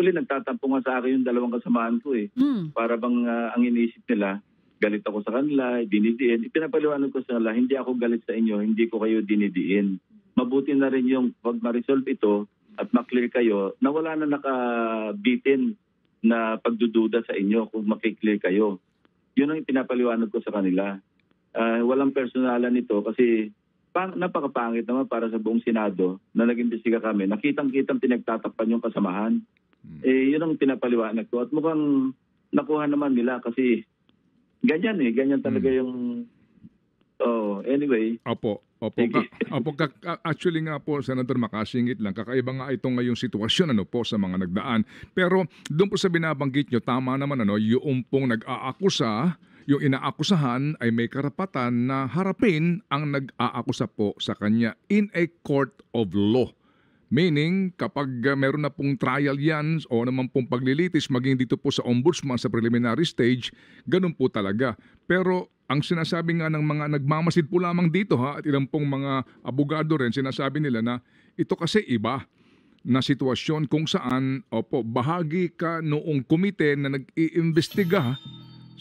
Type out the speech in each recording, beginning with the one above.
Actually, nagtatampo nga sa akin yung dalawang kasamaan ko eh. Para bang ang inisip nila, galit ako sa kanila, dinidiin. Ipinapaliwanag ko sa kanila, hindi ako galit sa inyo, hindi ko kayo dinidiin. Mabuti na rin yung pag ma-resolve ito at ma-clear kayo na wala na nakabitin na pagdududa sa inyo kung makiklear kayo. Yun ang pinapaliwanag ko sa kanila. Walang personalan nito kasi napakapangit naman para sa buong Senado na nag-imbestiga kami. Nakitang-kitang pinagtatakpan yung kasamahan. Yun ang pinapaliwanag ko. At mukhang nakuha naman nila kasi ganyan ganyan talaga yung... anyway. Opo. Actually nga po, Senator, makasingit lang. Kakaiba nga itong ngayong sitwasyon po sa mga nagdaan. Pero doon po sa binabanggit nyo, tama naman yung pong nag-aakusa, yung inaakusahan ay may karapatan na harapin ang nag-aakusa po sa kanya in a court of law. Meaning, kapag meron na pong trial yan o naman pong paglilitis, maging dito po sa ombudsman sa preliminary stage, ganun po talaga. Pero ang sinasabi nga ng mga nagmamasid po lamang dito at ilang pong mga abogado rin, sinasabi nila na ito kasi iba na sitwasyon kung saan, bahagi ka noong komite na nag-iimbestiga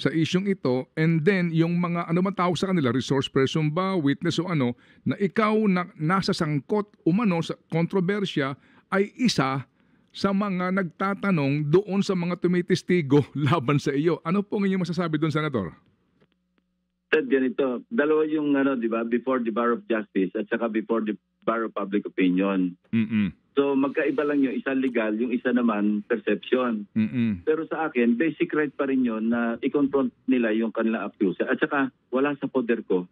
sa isyong ito, and then yung mga tawag sa kanila, resource person ba, witness o na ikaw na nasa sangkot sa kontrobersya ay isa sa mga nagtatanong doon sa mga tumitistigo laban sa iyo. Ano po ang inyong masasabi doon, Senator? Ted, ganito. Dalawa yung di ba, before the Bar of Justice at saka before the Bar of Public Opinion. So magkaiba lang yung isa legal, yung isa naman perception. Pero sa akin, basic right pa rin yun na i-confront nila yung kanilang accuser. At saka wala sa poder ko.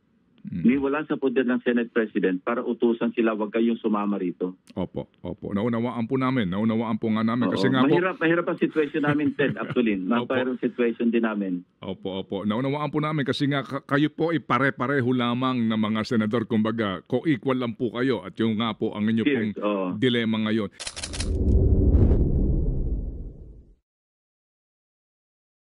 Wala sa poder ng Senate President para utusan sila, wag kayong sumama rito. Opo. Naunawaan po namin. Naunawaan po nga namin. Kasi nga mahirap ang situation namin, Ted, actually. Mahirap situation din namin. Opo. Naunawaan po namin kasi nga kayo po ay pare-pareho lamang na mga senador. Kumbaga, co-equal lang po kayo at yung nga po ang inyo pong dilema ngayon.